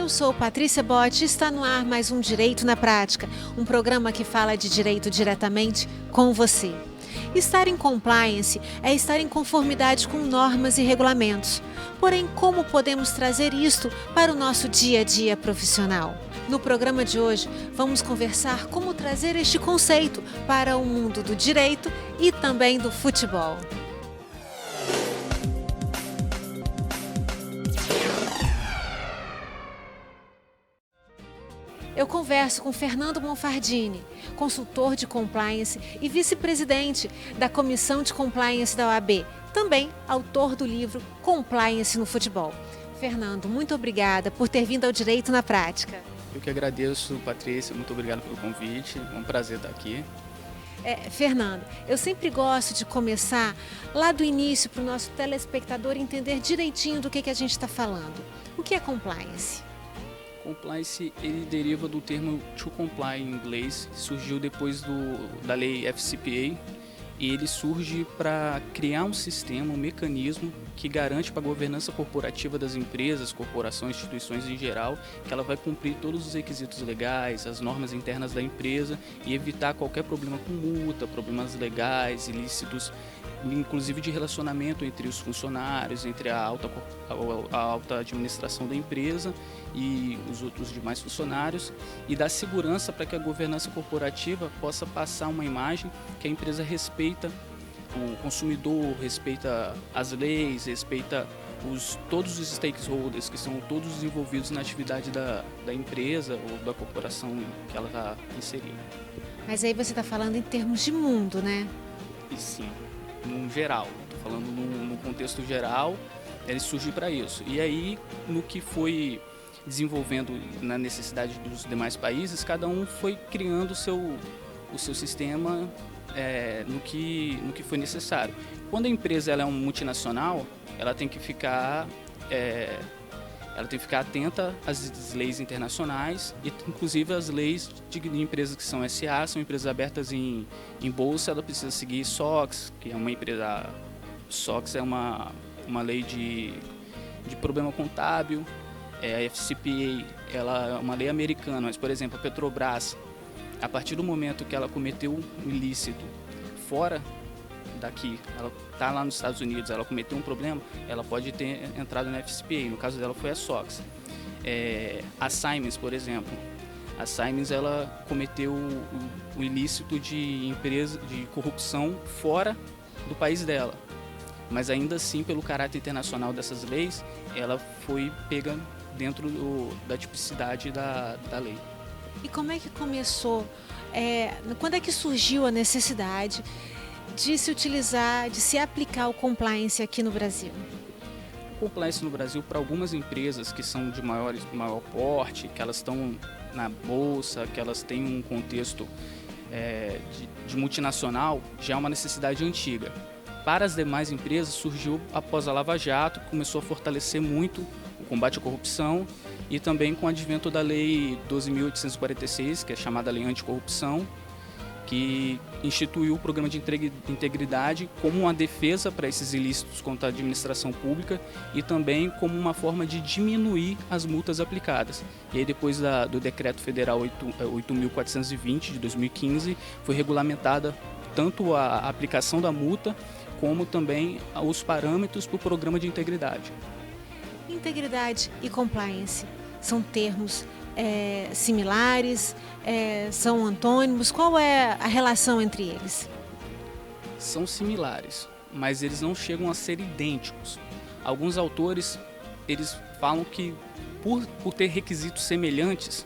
Eu sou Patrícia Botti e está no ar mais um Direito na Prática, um programa que fala de direito diretamente com você. Estar em compliance é estar em conformidade com normas e regulamentos. Porém, como podemos trazer isto para o nosso dia a dia profissional? No programa de hoje, vamos conversar como trazer este conceito para o mundo do direito e também do futebol. Eu converso com Fernando Monfardini, consultor de compliance e vice-presidente da Comissão de Compliance da OAB, também autor do livro Compliance no Futebol. Fernando, muito obrigada por ter vindo ao Direito na Prática. Eu que agradeço, Patrícia, muito obrigado pelo convite, é um prazer estar aqui. Fernando, eu sempre gosto de começar lá do início para o nosso telespectador entender direitinho do que a gente está falando. O que é compliance? Compliance, ele deriva do termo to comply em inglês, surgiu depois da lei FCPA, e ele surge para criar um sistema, um mecanismo que garante para a governança corporativa das empresas, corporações, instituições em geral, que ela vai cumprir todos os requisitos legais, as normas internas da empresa e evitar qualquer problema com multa, problemas legais, ilícitos, inclusive de relacionamento entre os funcionários, entre a alta administração da empresa e os outros demais funcionários, e dar segurança para que a governança corporativa possa passar uma imagem que a empresa respeita o consumidor, respeita as leis, respeita todos os stakeholders, que são todos os envolvidos na atividade da empresa ou da corporação que ela está inserida. Mas aí você está falando em termos de mundo, né? E sim, no geral, estou falando no contexto geral, ele surgiu para isso. E aí, no que foi desenvolvendo na necessidade dos demais países, cada um foi criando o seu sistema no que foi necessário. Quando a empresa ela é uma multinacional, ela tem que ficar atenta às leis internacionais e inclusive às leis de empresas que são SA, são empresas abertas em bolsa, ela precisa seguir SOX, que é uma empresa. SOX é uma lei de problema contábil. A FCPA ela é uma lei americana, mas, por exemplo, a Petrobras, a partir do momento que ela cometeu um ilícito fora daqui, ela está lá nos Estados Unidos, ela cometeu um problema, ela pode ter entrado na FCPA, no caso dela foi a SOX. A Siemens, por exemplo, a Siemens ela cometeu o ilícito de corrupção fora do país dela, mas ainda assim, pelo caráter internacional dessas leis, ela foi pega dentro da tipicidade da lei. E como é que começou, quando é que surgiu a necessidade de se utilizar, de se aplicar o compliance aqui no Brasil? O compliance no Brasil, para algumas empresas que são de maior porte, que elas estão na bolsa, que elas têm um contexto de multinacional, já é uma necessidade antiga. Para as demais empresas, surgiu após a Lava Jato, começou a fortalecer muito o combate à corrupção e também com o advento da Lei 12.846, que é chamada Lei Anticorrupção, que instituiu o programa de integridade como uma defesa para esses ilícitos contra a administração pública e também como uma forma de diminuir as multas aplicadas. E aí depois do Decreto Federal 8.420 de 2015, foi regulamentada tanto a aplicação da multa como também os parâmetros para o programa de integridade. Integridade e compliance são termos similares, são antônimos? Qual é a relação entre eles? São similares, mas eles não chegam a ser idênticos. Alguns autores eles falam que por ter requisitos semelhantes,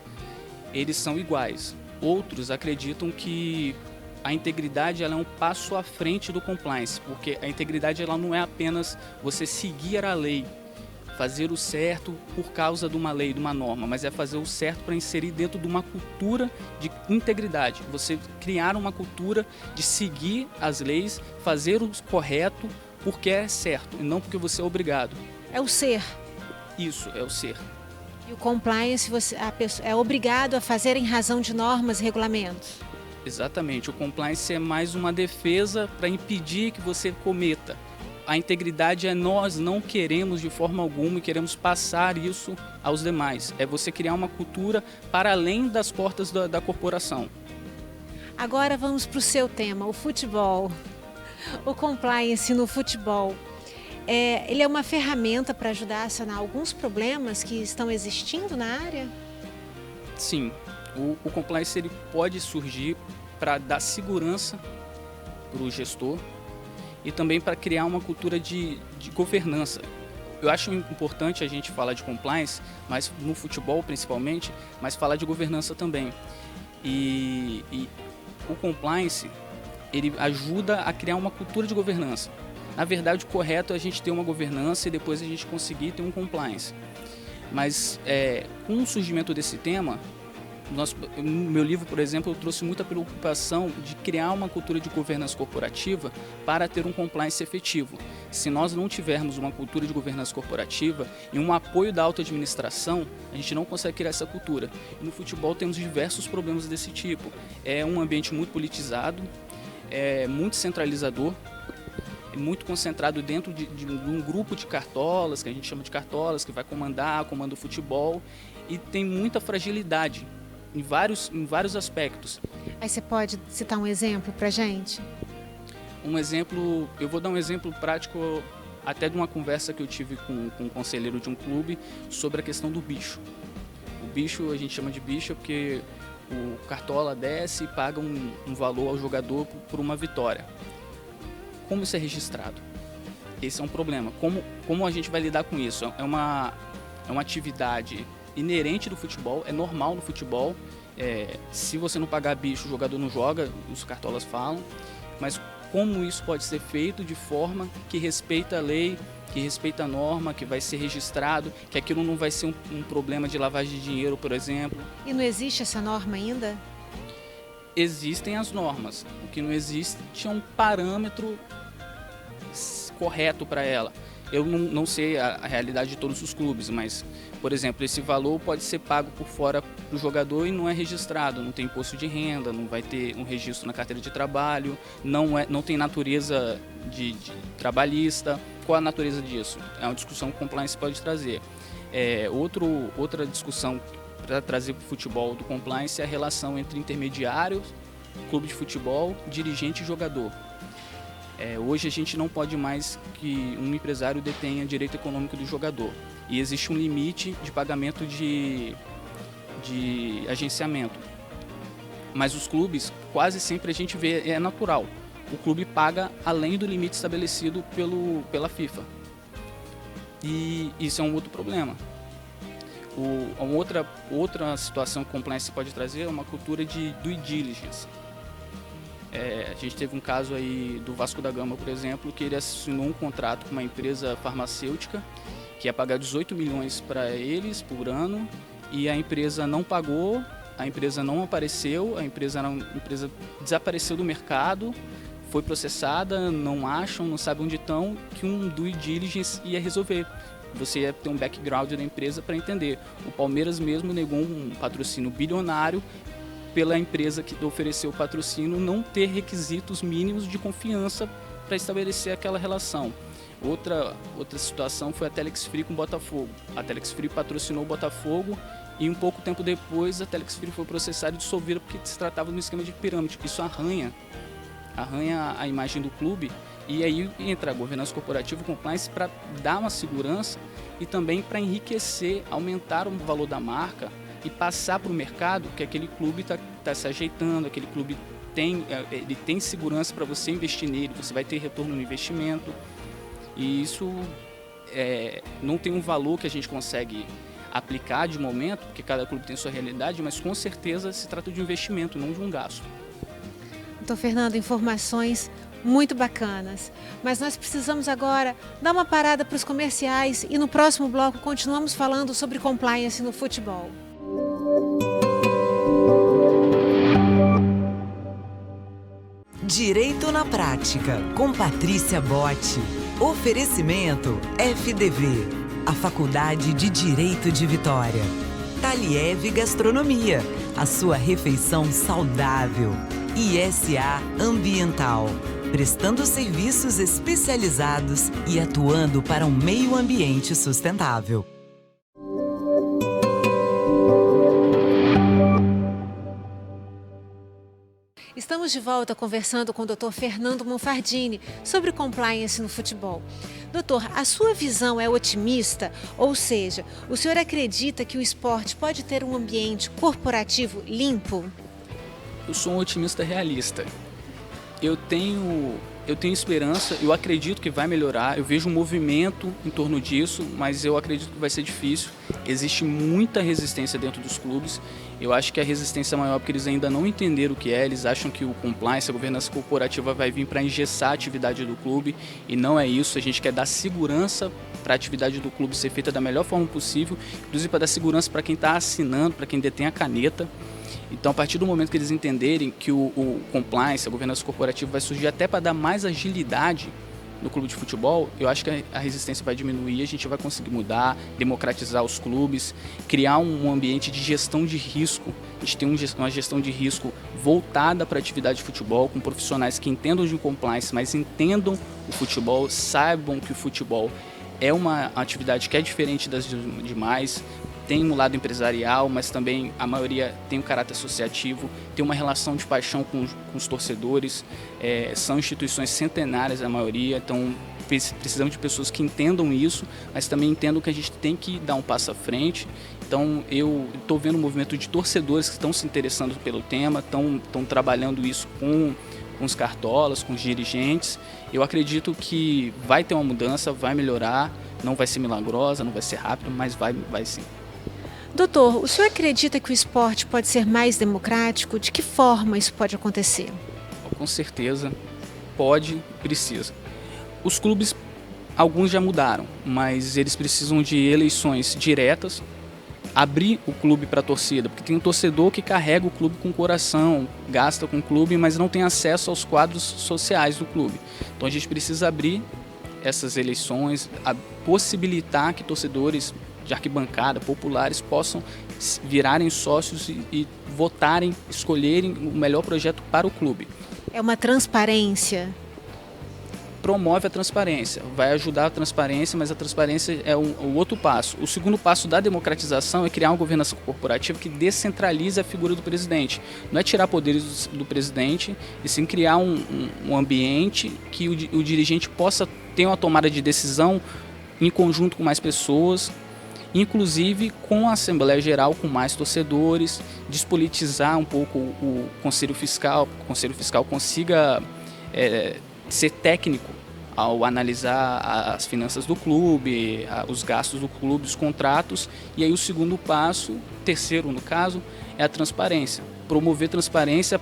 eles são iguais. Outros acreditam que a integridade ela é um passo à frente do compliance, porque a integridade ela não é apenas você seguir a lei, fazer o certo por causa de uma lei, de uma norma, mas é fazer o certo para inserir dentro de uma cultura de integridade. Você criar uma cultura de seguir as leis, fazer o correto porque é certo e não porque você é obrigado. É o ser. Isso, é o ser. E o compliance a pessoa é obrigado a fazer em razão de normas e regulamentos. Exatamente, o compliance é mais uma defesa para impedir que você cometa. A integridade é nós não queremos de forma alguma e queremos passar isso aos demais. É você criar uma cultura para além das portas da corporação. Agora vamos para o seu tema, o futebol. O compliance no futebol. Ele é uma ferramenta para ajudar a sanar alguns problemas que estão existindo na área? Sim, o compliance ele pode surgir para dar segurança para o gestor e também para criar uma cultura de governança. Eu acho importante a gente falar de compliance, mas no futebol principalmente, mas falar de governança também. E o compliance ele ajuda a criar uma cultura de governança. Na verdade, o correto é a gente ter uma governança e depois a gente conseguir ter um compliance. Mas com o surgimento desse tema, no meu livro, por exemplo, eu trouxe muita preocupação de criar uma cultura de governança corporativa para ter um compliance efetivo. Se nós não tivermos uma cultura de governança corporativa e um apoio da alta administração, a gente não consegue criar essa cultura. E no futebol temos diversos problemas desse tipo. É um ambiente muito politizado, é muito centralizador, é muito concentrado dentro de um grupo de cartolas, que a gente chama de cartolas, que vai comanda o futebol, e tem muita fragilidade em vários aspectos. Aí você pode citar um exemplo para a gente? Eu vou dar um exemplo prático até de uma conversa que eu tive com um conselheiro de um clube sobre a questão do bicho. O bicho, a gente chama de bicho porque o cartola desce e paga um valor ao jogador por uma vitória. Como isso é registrado? Esse é um problema. Como a gente vai lidar com isso? É uma atividade inerente do futebol, é normal no futebol. Se você não pagar bicho, o jogador não joga, os cartolas falam. Mas como isso pode ser feito de forma que respeita a lei, que respeita a norma, que vai ser registrado, que aquilo não vai ser um problema de lavagem de dinheiro, por exemplo. E não existe essa norma ainda? Existem as normas. O que não existe é um parâmetro correto para ela. Eu não sei a realidade de todos os clubes, mas, por exemplo, esse valor pode ser pago por fora do jogador e não é registrado, não tem imposto de renda, não vai ter um registro na carteira de trabalho, não tem natureza de trabalhista. Qual a natureza disso? É uma discussão que o compliance pode trazer. Outra discussão para trazer para o futebol do compliance é a relação entre intermediários, clube de futebol, dirigente e jogador. Hoje a gente não pode mais que um empresário detenha direito econômico do jogador. E existe um limite de pagamento de agenciamento. Mas os clubes, quase sempre a gente vê, é natural. O clube paga além do limite estabelecido pela FIFA. E isso é um outro problema. Outra situação que o compliance pode trazer é uma cultura de due diligence. A gente teve um caso aí do Vasco da Gama, por exemplo, que ele assinou um contrato com uma empresa farmacêutica que ia pagar 18 milhões para eles por ano, e a empresa não pagou, a empresa não apareceu, a empresa desapareceu do mercado, foi processada, não acham, não sabem onde estão, que um due diligence ia resolver. Você ia ter um background da empresa para entender. O Palmeiras mesmo negou um patrocínio bilionário pela empresa que ofereceu o patrocínio não ter requisitos mínimos de confiança para estabelecer aquela relação. Outra situação foi a Telex Free com o Botafogo. A Telex Free patrocinou o Botafogo e um pouco tempo depois a Telex Free foi processada e dissolvida porque se tratava de um esquema de pirâmide. Isso arranha a imagem do clube, e aí entra a governança corporativa, o compliance, para dar uma segurança e também para enriquecer, aumentar o valor da marca e passar para o mercado que aquele clube está se ajeitando, aquele clube tem segurança para você investir nele, você vai ter retorno no investimento. E isso não tem um valor que a gente consegue aplicar de momento, porque cada clube tem sua realidade, mas com certeza se trata de um investimento, não de um gasto. Doutor Fernando, informações muito bacanas, mas nós precisamos agora dar uma parada para os comerciais e no próximo bloco continuamos falando sobre compliance no futebol. Direito na Prática, com Patrícia Botti. Oferecimento FDV, a Faculdade de Direito de Vitória. Taliev Gastronomia, a sua refeição saudável. ISA Ambiental. prestando serviços especializados e atuando para um meio ambiente sustentável. Estamos de volta conversando com o Dr. Fernando Monfardini sobre compliance no futebol. Doutor, a sua visão é otimista? Ou seja, o senhor acredita que o esporte pode ter um ambiente corporativo limpo? Eu sou um otimista realista. Eu tenho esperança, eu acredito que vai melhorar, eu vejo um movimento em torno disso, mas eu acredito que vai ser difícil. Existe muita resistência dentro dos clubes. Eu acho que a resistência é maior porque eles ainda não entenderam o que é, eles acham que o compliance, a governança corporativa vai vir para engessar a atividade do clube, e não é isso. A gente quer dar segurança para a atividade do clube ser feita da melhor forma possível, inclusive para dar segurança para quem está assinando, para quem detém a caneta. Então, a partir do momento que eles entenderem que o compliance, a governança corporativa vai surgir até para dar mais agilidade no clube de futebol, eu acho que a resistência vai diminuir, a gente vai conseguir mudar, democratizar os clubes, criar um ambiente de gestão de risco. A gente tem uma gestão de risco voltada para a atividade de futebol, com profissionais que entendam de compliance, mas entendam o futebol, saibam que o futebol é uma atividade que é diferente das demais. Tem um lado empresarial, mas também a maioria tem um caráter associativo, tem uma relação de paixão com os torcedores, são instituições centenárias a maioria, então precisamos de pessoas que entendam isso, mas também entendam que a gente tem que dar um passo à frente. Então eu estou vendo um movimento de torcedores que estão se interessando pelo tema, estão trabalhando isso com os cartolas, com os dirigentes. Eu acredito que vai ter uma mudança, vai melhorar, não vai ser milagrosa, não vai ser rápido, mas vai sim. Doutor, o senhor acredita que o esporte pode ser mais democrático? De que forma isso pode acontecer? Com certeza, pode e precisa. Os clubes, alguns já mudaram, mas eles precisam de eleições diretas, abrir o clube para a torcida, porque tem um torcedor que carrega o clube com o coração, gasta com o clube, mas não tem acesso aos quadros sociais do clube. Então a gente precisa abrir essas eleições, possibilitar que torcedores de arquibancada, populares, possam virarem sócios e votarem, escolherem o melhor projeto para o clube. É uma transparência? Promove a transparência, vai ajudar a transparência, mas a transparência é o outro passo. O segundo passo da democratização é criar uma governança corporativa que descentralize a figura do presidente. Não é tirar poderes do presidente, e sim criar um ambiente que o dirigente possa ter uma tomada de decisão em conjunto com mais pessoas, inclusive com a Assembleia Geral, com mais torcedores, despolitizar um pouco o Conselho Fiscal, que o Conselho Fiscal consiga ser técnico ao analisar as finanças do clube, os gastos do clube, os contratos. E aí o segundo passo, terceiro no caso, é a transparência. Promover transparência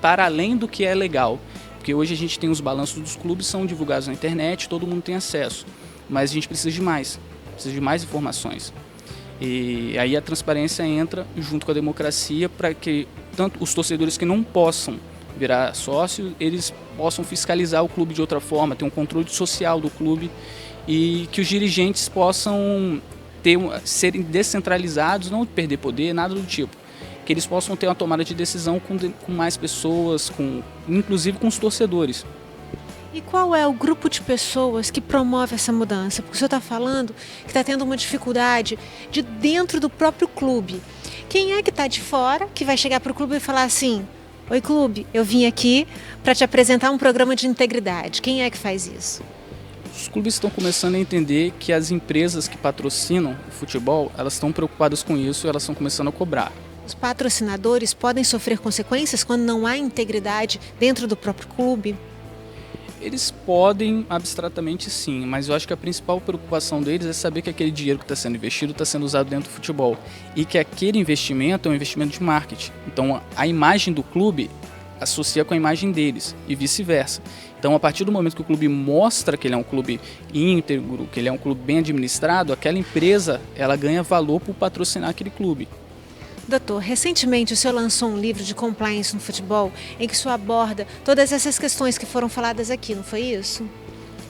para além do que é legal. Porque hoje a gente tem os balanços dos clubes, são divulgados na internet, todo mundo tem acesso. Mas a gente precisa de mais informações. E aí a transparência entra junto com a democracia para que tanto os torcedores que não possam virar sócios, eles possam fiscalizar o clube de outra forma, ter um controle social do clube, e que os dirigentes possam serem descentralizados, não perder poder, nada do tipo. Que eles possam ter uma tomada de decisão com mais pessoas, inclusive com os torcedores. E qual é o grupo de pessoas que promove essa mudança? Porque o senhor está falando que está tendo uma dificuldade de dentro do próprio clube. Quem é que está de fora que vai chegar para o clube e falar assim: oi clube, eu vim aqui para te apresentar um programa de integridade? Quem é que faz isso? Os clubes estão começando a entender que as empresas que patrocinam o futebol, elas estão preocupadas com isso e elas estão começando a cobrar. Os patrocinadores podem sofrer consequências quando não há integridade dentro do próprio clube? Eles podem, abstratamente sim, mas eu acho que a principal preocupação deles é saber que aquele dinheiro que está sendo investido está sendo usado dentro do futebol e que aquele investimento é um investimento de marketing. Então a imagem do clube associa com a imagem deles e vice-versa. Então a partir do momento que o clube mostra que ele é um clube íntegro, que ele é um clube bem administrado, aquela empresa ela ganha valor por patrocinar aquele clube. Doutor, recentemente o senhor lançou um livro de compliance no futebol em que o senhor aborda todas essas questões que foram faladas aqui, não foi isso?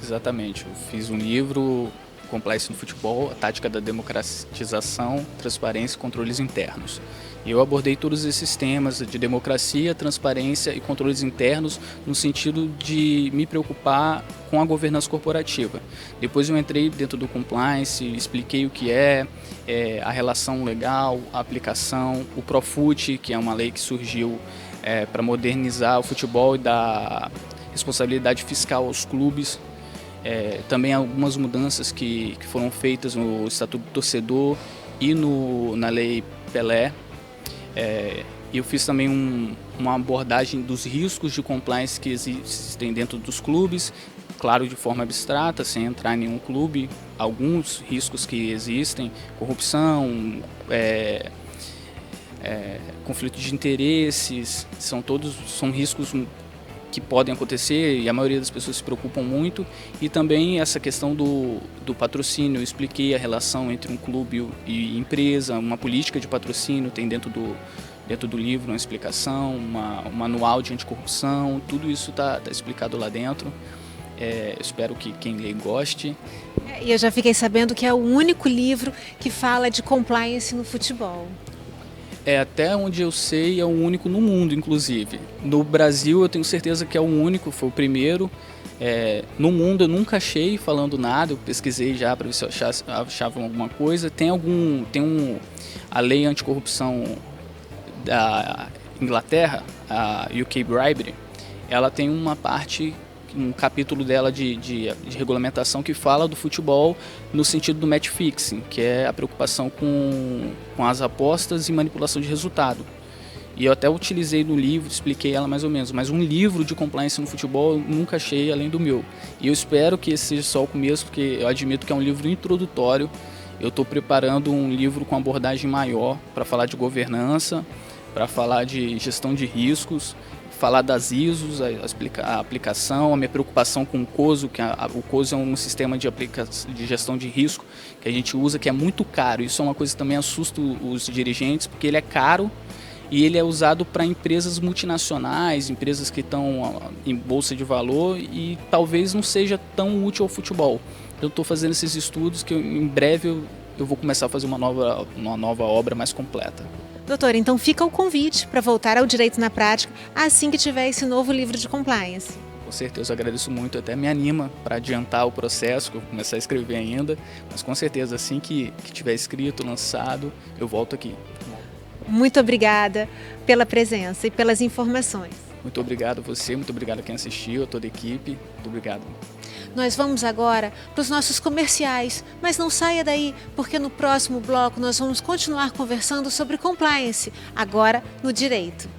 Exatamente. Eu fiz um livro, Compliance no Futebol, a tática da democratização, transparência e controles internos. Eu abordei todos esses temas de democracia, transparência e controles internos no sentido de me preocupar com a governança corporativa. Depois eu entrei dentro do compliance, expliquei o que é a relação legal, a aplicação, o Profut, que é uma lei que surgiu para modernizar o futebol e dar responsabilidade fiscal aos clubes. Também algumas mudanças que foram feitas no Estatuto do Torcedor e na Lei Pelé. Eu fiz também uma abordagem dos riscos de compliance que existem dentro dos clubes, claro, de forma abstrata, sem entrar em nenhum clube, alguns riscos que existem, corrupção, conflito de interesses, são riscos que podem acontecer e a maioria das pessoas se preocupam muito. E também essa questão do patrocínio, eu expliquei a relação entre um clube e empresa, uma política de patrocínio, tem dentro do livro uma explicação, um manual de anticorrupção, tudo isso está explicado lá dentro. Eu espero que quem lê goste. E eu já fiquei sabendo que é o único livro que fala de compliance no futebol. Até onde eu sei, é o único no mundo, inclusive. No Brasil, eu tenho certeza que é o único, foi o primeiro. No mundo, eu nunca achei falando nada, eu pesquisei já para ver se eu achava alguma coisa. A lei anticorrupção da Inglaterra, a UK Bribery, ela tem uma parte, um capítulo dela de regulamentação que fala do futebol no sentido do match fixing, que é a preocupação com as apostas e manipulação de resultado. E eu até utilizei no livro, expliquei ela mais ou menos, mas um livro de compliance no futebol eu nunca achei além do meu. E eu espero que esse seja só o começo, porque eu admito que é um livro introdutório. Eu estou preparando um livro com abordagem maior para falar de governança, para falar de gestão de riscos, falar das ISOs, a aplicação, a minha preocupação com o COSO, que o COSO é um sistema de gestão de risco que a gente usa, que é muito caro. Isso é uma coisa que também assusta os dirigentes, porque ele é caro e ele é usado para empresas multinacionais, empresas que estão em bolsa de valor, e talvez não seja tão útil ao futebol. Eu estou fazendo esses estudos que em breve eu vou começar a fazer uma nova obra mais completa. Doutor, então fica o convite para voltar ao Direito na Prática assim que tiver esse novo livro de compliance. Com certeza, eu agradeço muito, até me anima para adiantar o processo, que eu vou começar a escrever ainda, mas com certeza, assim que tiver escrito, lançado, eu volto aqui. Muito obrigada pela presença e pelas informações. Muito obrigado a você, muito obrigado a quem assistiu, a toda a equipe, muito obrigado. Nós vamos agora para os nossos comerciais, mas não saia daí, porque no próximo bloco nós vamos continuar conversando sobre compliance, agora no Direito.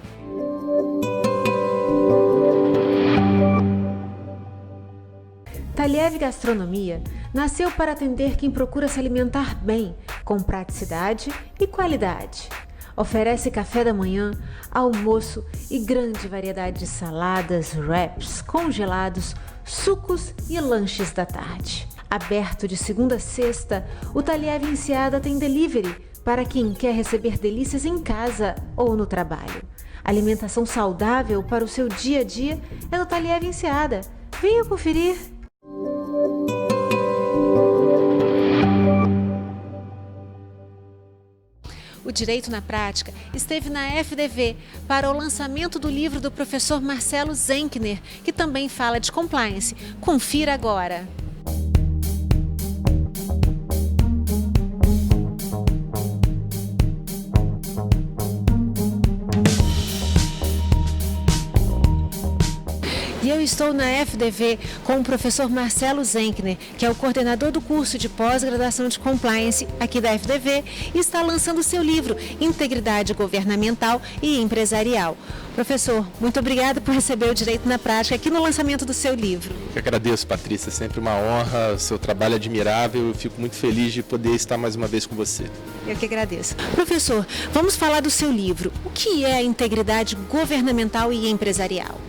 Taliev Gastronomia nasceu para atender quem procura se alimentar bem, com praticidade e qualidade. Oferece café da manhã, almoço e grande variedade de saladas, wraps, congelados, sucos e lanches da tarde. Aberto de segunda a sexta, o Taliev Enseada tem delivery para quem quer receber delícias em casa ou no trabalho. Alimentação saudável para o seu dia a dia é no Taliev Enseada. Venha conferir! O Direito na Prática esteve na FDV para o lançamento do livro do professor Marcelo Zenkner, que também fala de compliance. Confira agora! E eu estou na FDV com o professor Marcelo Zenkner, que é o coordenador do curso de pós-graduação de Compliance aqui da FDV, e está lançando o seu livro Integridade Governamental e Empresarial. Professor, muito obrigada por receber o Direito na Prática aqui no lançamento do seu livro. Eu agradeço, Patrícia, é sempre uma honra, o seu trabalho é admirável, eu fico muito feliz de poder estar mais uma vez com você. Eu que agradeço. Professor, vamos falar do seu livro. O que é a integridade governamental e empresarial?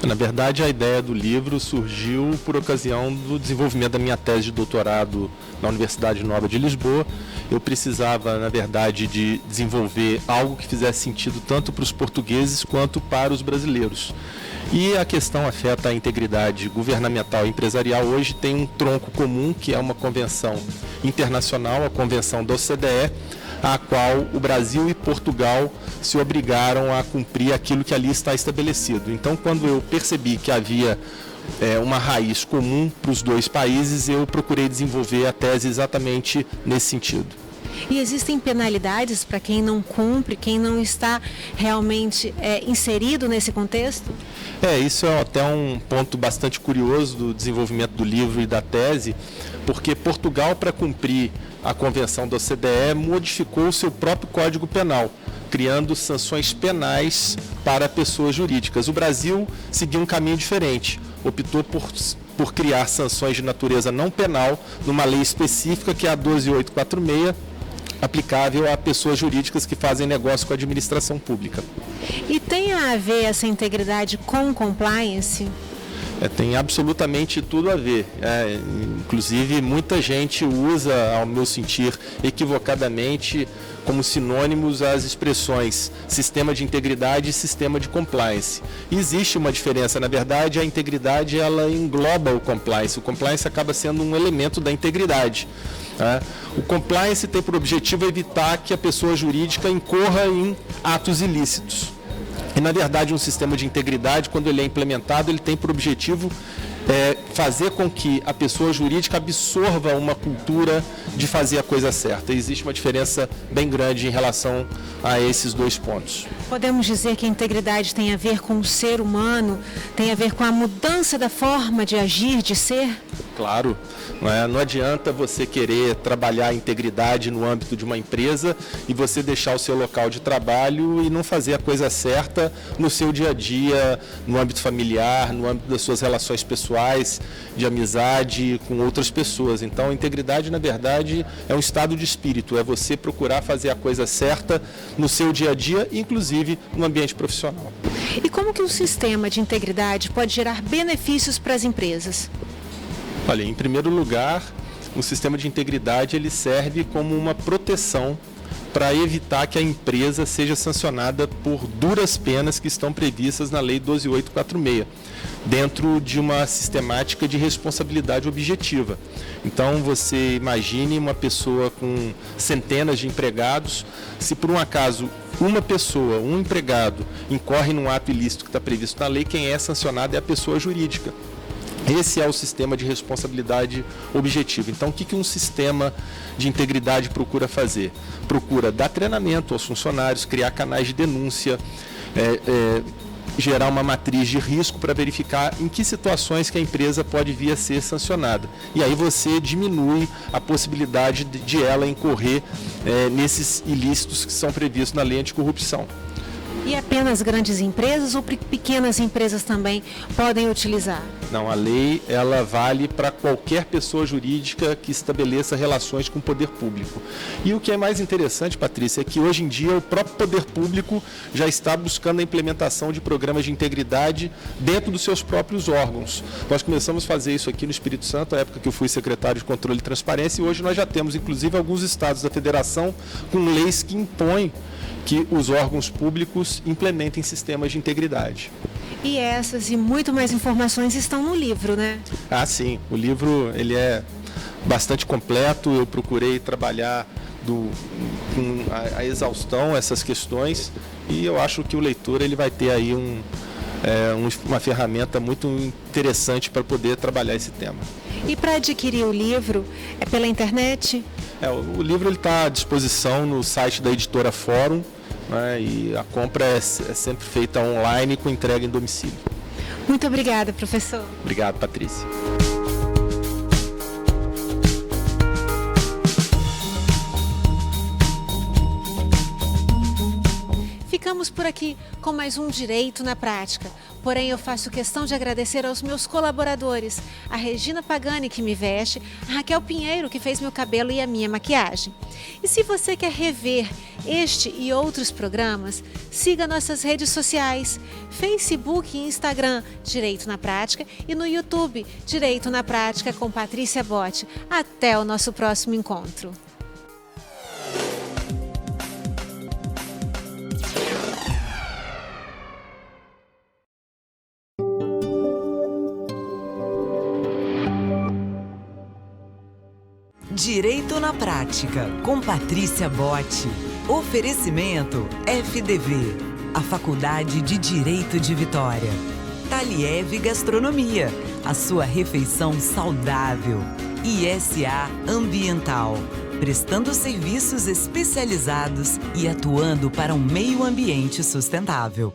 Na verdade, a ideia do livro surgiu por ocasião do desenvolvimento da minha tese de doutorado na Universidade Nova de Lisboa. Eu precisava, na verdade, de desenvolver algo que fizesse sentido tanto para os portugueses quanto para os brasileiros. E a questão afeta a integridade governamental e empresarial. Hoje tem um tronco comum, que é uma convenção internacional, a Convenção da OCDE, a qual o Brasil e Portugal se obrigaram a cumprir aquilo que ali está estabelecido. Então, quando eu percebi que havia uma raiz comum para os dois países, eu procurei desenvolver a tese exatamente nesse sentido. E existem penalidades para quem não cumpre, quem não está realmente inserido nesse contexto? Isso é até um ponto bastante curioso do desenvolvimento do livro e da tese, porque Portugal, para cumprir a Convenção da OCDE, modificou o seu próprio Código Penal, criando sanções penais para pessoas jurídicas. O Brasil seguiu um caminho diferente, optou por criar sanções de natureza não penal numa lei específica, que é a 12846, aplicável a pessoas jurídicas que fazem negócio com a administração pública. E tem a ver essa integridade com compliance? Tem absolutamente tudo a ver. Inclusive, muita gente usa, ao meu sentir, equivocadamente, como sinônimos as expressões sistema de integridade e sistema de compliance. E existe uma diferença. Na verdade, a integridade ela engloba o compliance. O compliance acaba sendo um elemento da integridade. O compliance tem por objetivo evitar que a pessoa jurídica incorra em atos ilícitos. E, na verdade, um sistema de integridade, quando ele é implementado, ele tem por objetivo fazer com que a pessoa jurídica absorva uma cultura de fazer a coisa certa. E existe uma diferença bem grande em relação a esses dois pontos. Podemos dizer que a integridade tem a ver com o ser humano, tem a ver com a mudança da forma de agir, de ser? Claro, não adianta você querer trabalhar a integridade no âmbito de uma empresa e você deixar o seu local de trabalho e não fazer a coisa certa no seu dia a dia, no âmbito familiar, no âmbito das suas relações pessoais, de amizade com outras pessoas. Então, a integridade, na verdade, é um estado de espírito, é você procurar fazer a coisa certa no seu dia a dia, inclusive no ambiente profissional. E como que um sistema de integridade pode gerar benefícios para as empresas? Olha, em primeiro lugar, o sistema de integridade ele serve como uma proteção para evitar que a empresa seja sancionada por duras penas que estão previstas na Lei 12846, dentro de uma sistemática de responsabilidade objetiva. Então, você imagine uma pessoa com centenas de empregados, se por um acaso uma pessoa, um empregado, incorre num ato ilícito que está previsto na lei, quem é sancionado é a pessoa jurídica. Esse é o sistema de responsabilidade objetiva. Então, o que um sistema de integridade procura fazer? Procura dar treinamento aos funcionários, criar canais de denúncia, gerar uma matriz de risco para verificar em que situações que a empresa pode vir a ser sancionada. E aí você diminui a possibilidade de ela incorrer nesses ilícitos que são previstos na lei anticorrupção. E apenas grandes empresas ou pequenas empresas também podem utilizar? Não, a lei ela vale para qualquer pessoa jurídica que estabeleça relações com o poder público. E o que é mais interessante, Patrícia, é que hoje em dia o próprio poder público já está buscando a implementação de programas de integridade dentro dos seus próprios órgãos. Nós começamos a fazer isso aqui no Espírito Santo, na época que eu fui secretário de Controle e Transparência, e hoje nós já temos, inclusive, alguns estados da federação com leis que impõem que os órgãos públicos implementem sistemas de integridade. E essas e muito mais informações estão no livro, né? Sim. O livro ele é bastante completo. Eu procurei trabalhar com a exaustão essas questões e eu acho que o leitor ele vai ter aí uma ferramenta muito interessante para poder trabalhar esse tema. E para adquirir o livro, é pela internet? O livro está à disposição no site da editora Fórum, né, e a compra é sempre feita online com entrega em domicílio. Muito obrigada, professor. Obrigado, Patrícia. Ficamos por aqui com mais um Direito na Prática. Porém, eu faço questão de agradecer aos meus colaboradores, a Regina Pagani, que me veste, a Raquel Pinheiro, que fez meu cabelo e a minha maquiagem. E se você quer rever este e outros programas, siga nossas redes sociais, Facebook e Instagram, Direito na Prática, e no YouTube, Direito na Prática com Patrícia Botti. Até o nosso próximo encontro. Direito na Prática, com Patrícia Botti. Oferecimento FDV, a Faculdade de Direito de Vitória. Taliev Gastronomia, a sua refeição saudável. ISA Ambiental, prestando serviços especializados e atuando para um meio ambiente sustentável.